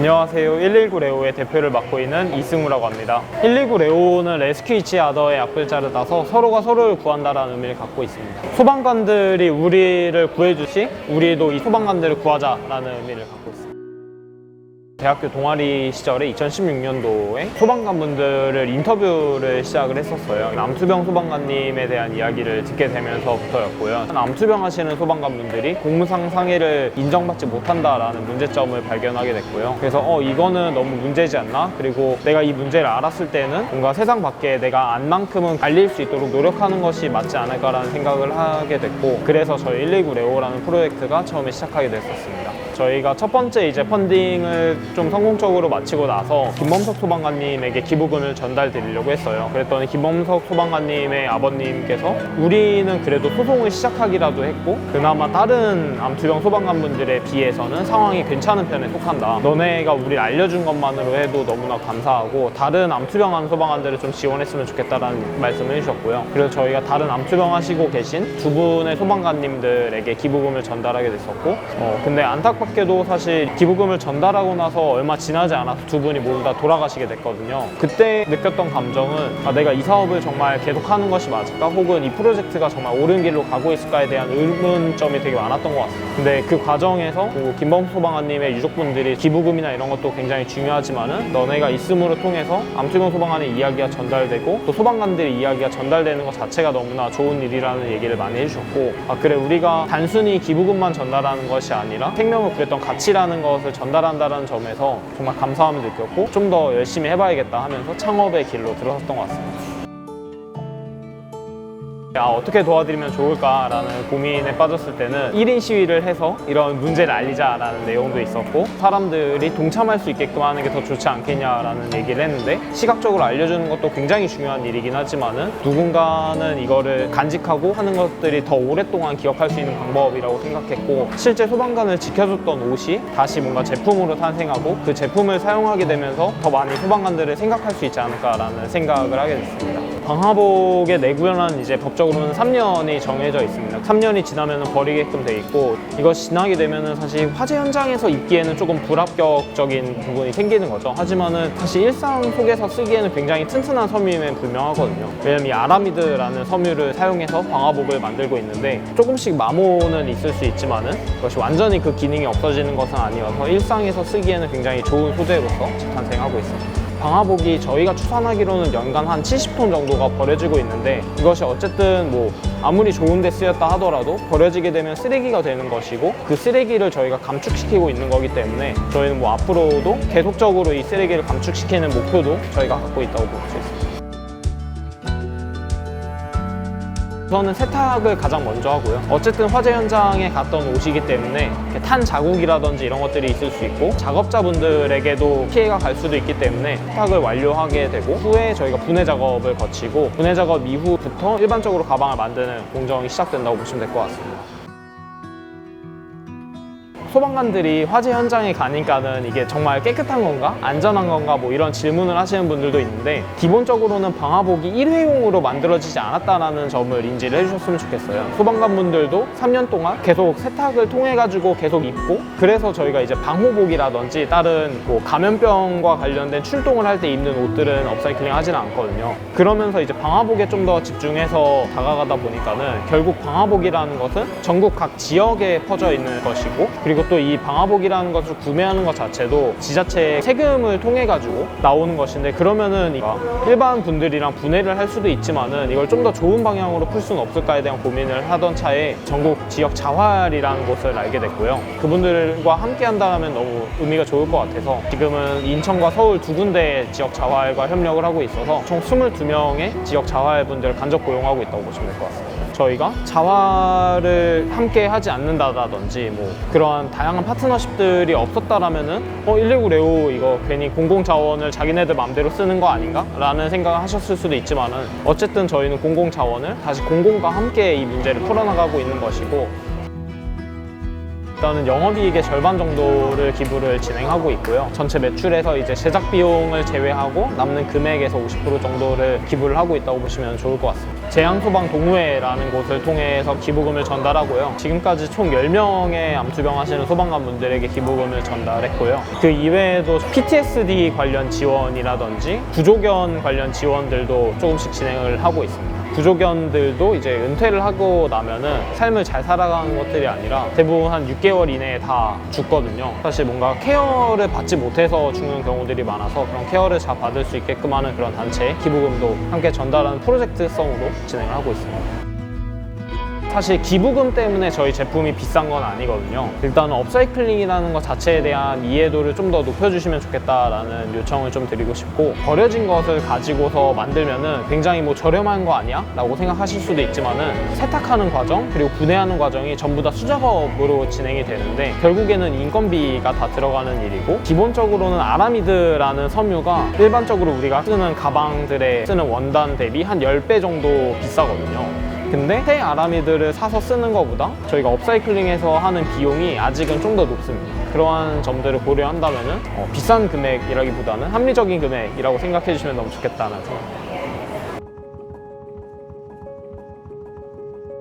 안녕하세요. 119레오의 대표를 맡고 있는 이승우라고 합니다. 119레오는 레스큐 이치 아더의 앞글자를 따서 서로가 서로를 구한다라는 의미를 갖고 있습니다. 소방관들이 우리를 구해주시, 우리도 이 소방관들을 구하자라는 의미를 갖고 있습니다. 대학교 동아리 시절에 2016년도에 소방관분들을 인터뷰를 시작을 했었어요. 암투병 소방관님에 대한 이야기를 듣게 되면서부터였고요. 암투병 하시는 소방관분들이 공무상 상해를 인정받지 못한다라는 문제점을 발견하게 됐고요. 그래서 이거는 너무 문제지 않나? 그리고 내가 이 문제를 알았을 때는 뭔가 세상 밖에 내가 안만큼은 알릴 수 있도록 노력하는 것이 맞지 않을까라는 생각을 하게 됐고, 그래서 저희 119레오라는 프로젝트가 처음에 시작하게 됐었습니다. 저희가 첫 번째 이제 펀딩을 좀 성공적으로 마치고 나서 김범석 소방관님에게 기부금을 전달드리려고 했어요. 그랬더니 김범석 소방관님의 아버님께서 우리는 그래도 소송을 시작하기라도 했고 그나마 다른 암투병 소방관분들에 비해서는 상황이 괜찮은 편에 속한다. 너네가 우리를 알려준 것만으로 해도 너무나 감사하고 다른 암투병 소방관들을 좀 지원했으면 좋겠다라는 말씀을 해주셨고요. 그래서 저희가 다른 암투병 하시고 계신 두 분의 소방관님들에게 기부금을 전달하게 됐었고, 근데 안타깝게도 사실 기부금을 전달하고 나서 얼마 지나지 않아서 두 분이 모두 다 돌아가시게 됐거든요. 그때 느꼈던 감정은 내가 이 사업을 정말 계속하는 것이 맞을까? 혹은 이 프로젝트가 정말 옳은 길로 가고 있을까에 대한 의문점이 되게 많았던 것 같습니다. 근데 그 과정에서 김범석 소방관님의 유족분들이 기부금이나 이런 것도 굉장히 중요하지만은 너네가 있음으로 통해서 암투병 소방관의 이야기가 전달되고 또 소방관들의 이야기가 전달되는 것 자체가 너무나 좋은 일이라는 얘기를 많이 해주셨고, 그래 우리가 단순히 기부금만 전달하는 것이 아니라 생명을 구했던 가치라는 것을 전달한다는 점에서 정말 감사함을 느꼈고 좀 더 열심히 해봐야겠다 하면서 창업의 길로 들어섰던 것 같습니다. 어떻게 도와드리면 좋을까라는 고민에 빠졌을 때는 1인 시위를 해서 이런 문제를 알리자라는 내용도 있었고, 사람들이 동참할 수 있게끔 하는 게 더 좋지 않겠냐라는 얘기를 했는데, 시각적으로 알려주는 것도 굉장히 중요한 일이긴 하지만은 누군가는 이거를 간직하고 하는 것들이 더 오랫동안 기억할 수 있는 방법이라고 생각했고, 실제 소방관을 지켜줬던 옷이 다시 뭔가 제품으로 탄생하고 그 제품을 사용하게 되면서 더 많이 소방관들을 생각할 수 있지 않을까라는 생각을 하게 됐습니다. 방화복의 내구현은 이제 법적으로는 3년이 정해져 있습니다. 3년이 지나면 버리게끔 돼 있고, 이것이 지나게 되면은 사실 화재 현장에서 입기에는 조금 불합격적인 부분이 생기는 거죠. 하지만은 사실 일상 속에서 쓰기에는 굉장히 튼튼한 섬유임에 불명하거든요. 왜냐면 이 아라미드라는 섬유를 사용해서 방화복을 만들고 있는데 조금씩 마모는 있을 수 있지만은 그것이 완전히 그 기능이 없어지는 것은 아니어서 일상에서 쓰기에는 굉장히 좋은 소재로서 탄생하고 있습니다. 방화복이 저희가 추산하기로는 연간 한 70톤 정도가 버려지고 있는데, 이것이 어쨌든 뭐 아무리 좋은 데 쓰였다 하더라도 버려지게 되면 쓰레기가 되는 것이고, 그 쓰레기를 저희가 감축시키고 있는 거기 때문에 저희는 뭐 앞으로도 계속적으로 이 쓰레기를 감축시키는 목표도 저희가 갖고 있다고 볼 수 있습니다. 저는 세탁을 가장 먼저 하고요. 어쨌든 화재 현장에 갔던 옷이기 때문에 탄 자국이라든지 이런 것들이 있을 수 있고 작업자분들에게도 피해가 갈 수도 있기 때문에 세탁을 완료하게 되고, 후에 저희가 분해 작업을 거치고 분해 작업 이후부터 일반적으로 가방을 만드는 공정이 시작된다고 보시면 될 것 같습니다. 소방관들이 화재 현장에 가니까는 이게 정말 깨끗한 건가? 안전한 건가? 뭐 이런 질문을 하시는 분들도 있는데, 기본적으로는 방화복이 일회용으로 만들어지지 않았다는 점을 인지를 해주셨으면 좋겠어요. 소방관분들도 3년 동안 계속 세탁을 통해 가지고 계속 입고, 그래서 저희가 이제 방호복이라든지 다른 뭐 감염병과 관련된 출동을 할 때 입는 옷들은 업사이클링 하지는 않거든요. 그러면서 이제 방화복에 좀 더 집중해서 다가가다 보니까는 결국 방화복이라는 것은 전국 각 지역에 퍼져 있는 것이고, 그리고 또 이 방화복이라는 것을 구매하는 것 자체도 지자체 세금을 통해 가지고 나오는 것인데, 그러면은 일반 분들이랑 분해를 할 수도 있지만은 이걸 좀 더 좋은 방향으로 풀 수는 없을까에 대한 고민을 하던 차에 전국 지역 자활이라는 곳을 알게 됐고요. 그분들과 함께 한다면 너무 의미가 좋을 것 같아서 지금은 인천과 서울 두 군데 지역 자활과 협력을 하고 있어서 총 22명의 지역 자활분들을 간접 고용하고 있다고 보시면 될 것 같습니다. 저희가 자활을 함께 하지 않는다든지 뭐 그러한 다양한 파트너십들이 없었다라면은 119레오 이거 괜히 공공자원을 자기네들 마음대로 쓰는 거 아닌가? 라는 생각을 하셨을 수도 있지만은, 어쨌든 저희는 공공자원을 다시 공공과 함께 이 문제를 풀어나가고 있는 것이고, 일단은 영업이익의 절반 정도를 기부를 진행하고 있고요. 전체 매출에서 이제 제작 비용을 제외하고 남는 금액에서 50% 정도를 기부를 하고 있다고 보시면 좋을 것 같습니다. 재앙소방동호회라는 곳을 통해서 기부금을 전달하고요. 지금까지 총 10명의 암투병 하시는 소방관 분들에게 기부금을 전달했고요. 그 이외에도 PTSD 관련 지원이라든지 구조견 관련 지원들도 조금씩 진행을 하고 있습니다. 구조견들도 이제 은퇴를 하고 나면은 삶을 잘 살아가는 것들이 아니라 대부분 한 6개월 이내에 다 죽거든요. 사실 뭔가 케어를 받지 못해서 죽는 경우들이 많아서 그런 케어를 잘 받을 수 있게끔 하는 그런 단체 기부금도 함께 전달하는 프로젝트성으로 진행을 하고 있습니다. 사실 기부금 때문에 저희 제품이 비싼 건 아니거든요. 일단은 업사이클링이라는 것 자체에 대한 이해도를 좀 더 높여주시면 좋겠다라는 요청을 좀 드리고 싶고, 버려진 것을 가지고서 만들면은 굉장히 뭐 저렴한 거 아니야? 라고 생각하실 수도 있지만은 세탁하는 과정 그리고 분해하는 과정이 전부 다 수작업으로 진행이 되는데 결국에는 인건비가 다 들어가는 일이고, 기본적으로는 아라미드라는 섬유가 일반적으로 우리가 쓰는 가방들에 쓰는 원단 대비 한 10배 정도 비싸거든요. 근데 새 아라미드를 사서 쓰는 것보다 저희가 업사이클링해서 하는 비용이 아직은 좀 더 높습니다. 그러한 점들을 고려한다면은 비싼 금액이라기보다는 합리적인 금액이라고 생각해 주시면 너무 좋겠다는 생각입니다.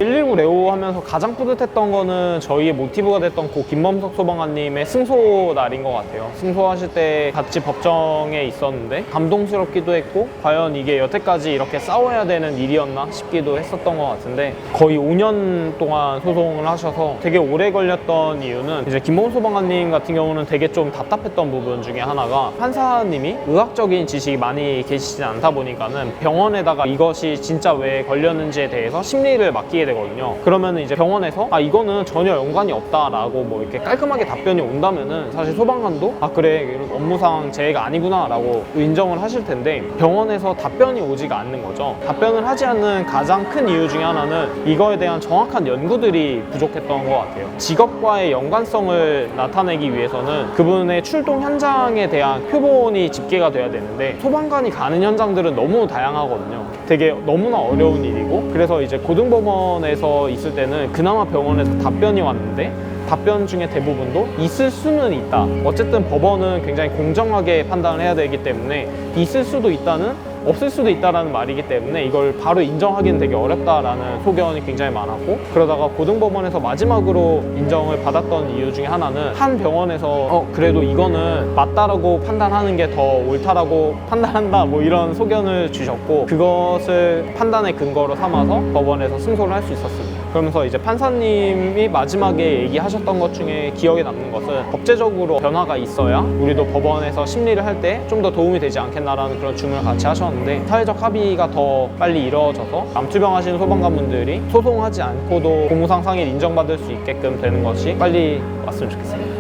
119 레오 하면서 가장 뿌듯했던 거는 저희의 모티브가 됐던 고 김범석 소방관님의 승소 날인 것 같아요. 승소하실 때 같이 법정에 있었는데 감동스럽기도 했고, 과연 이게 여태까지 이렇게 싸워야 되는 일이었나 싶기도 했었던 것 같은데, 거의 5년 동안 소송을 하셔서 되게 오래 걸렸던 이유는 이제 김범석 소방관님 같은 경우는 되게 좀 답답했던 부분 중에 하나가 판사님이 의학적인 지식이 많이 계시지 않다 보니까는 병원에다가 이것이 진짜 왜 걸렸는지에 대해서 심리를 맡기게 되거든요. 그러면 이제 병원에서 이거는 전혀 연관이 없다라고 뭐 이렇게 깔끔하게 답변이 온다면은 사실 소방관도 그래 업무상 재해가 아니구나 라고 인정을 하실 텐데, 병원에서 답변이 오지가 않는 거죠. 답변을 하지 않는 가장 큰 이유 중에 하나는 이거에 대한 정확한 연구들이 부족했던 것 같아요. 직업과의 연관성을 나타내기 위해서는 그분의 출동 현장에 대한 표본이 집계가 돼야 되는데, 소방관이 가는 현장들은 너무 다양하거든요. 되게 너무나 어려운 일이고, 그래서 이제 고등법원에서 있을 때는 그나마 병원에서 답변이 왔는데 답변 중에 대부분도 있을 수는 있다. 어쨌든 법원은 굉장히 공정하게 판단을 해야 되기 때문에 있을 수도 있다는 없을 수도 있다라는 말이기 때문에 이걸 바로 인정하기는 되게 어렵다라는 소견이 굉장히 많았고, 그러다가 고등법원에서 마지막으로 인정을 받았던 이유 중에 하나는 한 병원에서 그래도 이거는 맞다라고 판단하는 게 더 옳다라고 판단한다 뭐 이런 소견을 주셨고, 그것을 판단의 근거로 삼아서 법원에서 승소를 할 수 있었습니다. 그러면서 이제 판사님이 마지막에 얘기하셨던 것 중에 기억에 남는 것은 법제적으로 변화가 있어야 우리도 법원에서 심리를 할 때 좀 더 도움이 되지 않겠나라는 그런 주문을 같이 하셨는데, 사회적 합의가 더 빨리 이루어져서 암투병 하시는 소방관분들이 소송하지 않고도 고무상 상해를 인정받을 수 있게끔 되는 것이 빨리 왔으면 좋겠습니다.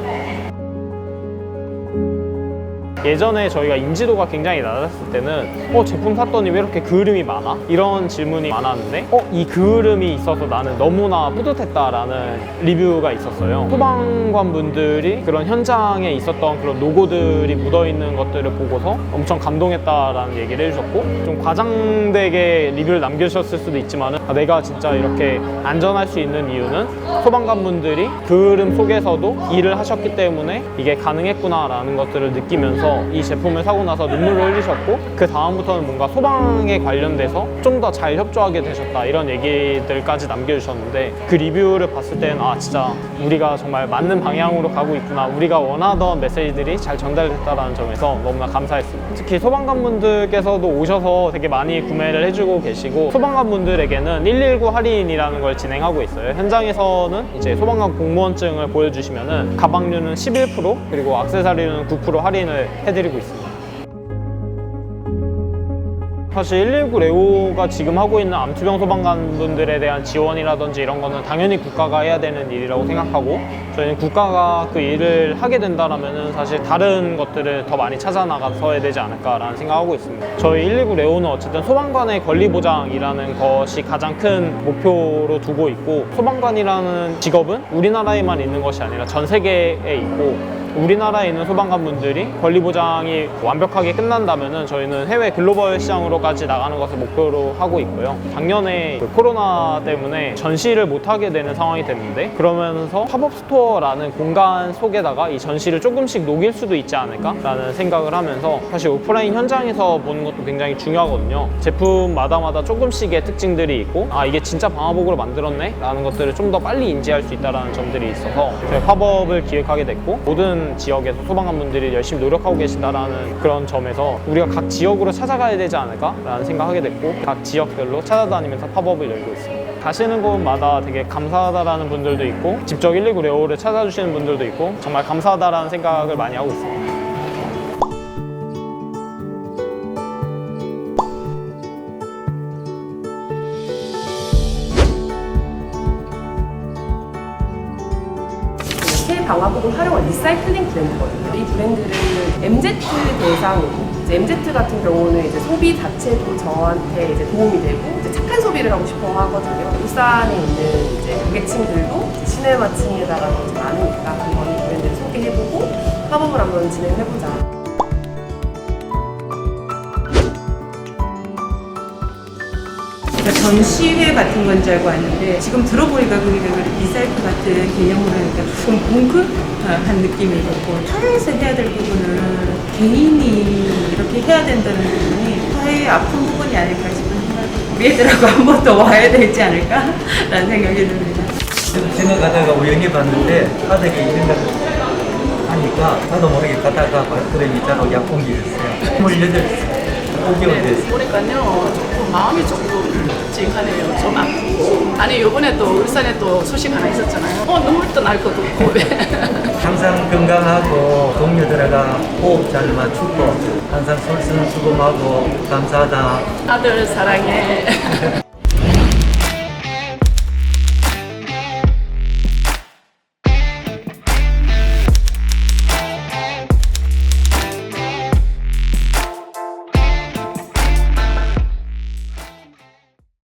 예전에 저희가 인지도가 굉장히 낮았을 때는 제품 샀더니 왜 이렇게 그을음이 많아? 이런 질문이 많았는데 이 그을음이 있어서 나는 너무나 뿌듯했다라는 리뷰가 있었어요. 소방관분들이 그런 현장에 있었던 그런 로고들이 묻어있는 것들을 보고서 엄청 감동했다라는 얘기를 해주셨고, 좀 과장되게 리뷰를 남겨주셨을 수도 있지만 내가 진짜 이렇게 안전할 수 있는 이유는 소방관분들이 그을음 속에서도 일을 하셨기 때문에 이게 가능했구나라는 것들을 느끼면서 이 제품을 사고 나서 눈물을 흘리셨고, 그 다음부터는 뭔가 소방에 관련돼서 좀 더 잘 협조하게 되셨다 이런 얘기들까지 남겨주셨는데, 그 리뷰를 봤을 때는 진짜 우리가 정말 맞는 방향으로 가고 있구나, 우리가 원하던 메시지들이 잘 전달됐다는 점에서 너무나 감사했습니다. 특히 소방관분들께서도 오셔서 되게 많이 구매를 해주고 계시고, 소방관분들에게는 119 할인이라는 걸 진행하고 있어요. 현장에서는 이제 소방관 공무원증을 보여주시면은 가방류는 11% 그리고 액세서리는 9% 할인을 해드리고 있습니다. 사실 119 레오가 지금 하고 있는 암투병 소방관분들에 대한 지원이라든지 이런 거는 당연히 국가가 해야 되는 일이라고 생각하고, 저희는 국가가 그 일을 하게 된다면 사실 다른 것들을 더 많이 찾아 나가서야 되지 않을까라는 생각하고 있습니다. 저희 119 레오는 어쨌든 소방관의 권리 보장이라는 것이 가장 큰 목표로 두고 있고, 소방관이라는 직업은 우리나라에만 있는 것이 아니라 전 세계에 있고, 우리나라에 있는 소방관 분들이 권리 보장이 완벽하게 끝난다면은 저희는 해외 글로벌 시장으로까지 나가는 것을 목표로 하고 있고요. 작년에 그 코로나 때문에 전시를 못하게 되는 상황이 됐는데, 그러면서 팝업 스토어라는 공간 속에다가 이 전시를 조금씩 녹일 수도 있지 않을까라는 생각을 하면서, 사실 오프라인 현장에서 보는 것도 굉장히 중요하거든요. 제품마다 조금씩의 특징들이 있고, 아 이게 진짜 방화복으로 만들었네 라는 것들을 좀 더 빨리 인지할 수 있다는 점들이 있어서 저희가 팝업을 기획하게 됐고, 모든 지역에서 소방관분들이 열심히 노력하고 계신다라는 그런 점에서 우리가 각 지역으로 찾아가야 되지 않을까라는 생각하게 됐고, 각 지역별로 찾아다니면서 팝업을 열고 있습니다. 가시는 곳마다 되게 감사하다라는 분들도 있고, 직접 119 레오를 찾아주시는 분들도 있고, 정말 감사하다라는 생각을 많이 하고 있습니다. 방화복을 활용한 리사이클링 브랜드거든요. 이 브랜드를 MZ 대상으로, 이제 MZ 같은 경우는 이제 소비 자체도 저한테 이제 도움이 되고 이제 착한 소비를 하고 싶어 하거든요. 울산에 있는 이제 고객층들도 시네마층에다가 더 많으니까 한번 이 브랜드를 소개해보고 팝업을 한번 진행해보자. 전시회 같은 건 줄 알고 왔는데 지금 들어보니까 그게 리사이클 같은 개념으로 하니까 좀 공급한 느낌이 있고, 사회에서 해야 될 부분은 개인이 이렇게 해야 된다는 부분이 사회의 아픈 부분이 아닐까 싶은 생각이, 우리 애들하고 한 번 더 와야 되지 않을까라는 생각이 듭니다. 지나가다가 우연히 봤는데 바닥에 있는 걸 하니까 나도 모르게 가다가 봤더니 자로 약봉기였어요. 28살. 5개월 됐어요. 보니까요, 조금 마음이 조금 찡하네요. 좀 아프고. 아니, 요번에 또 울산에 또 소식 하나 있었잖아요. 눈물도 날 것도 없고. 항상 건강하고 동료들과 호흡 잘 맞추고 항상 솔선수범하고 감사하다. 아들 사랑해.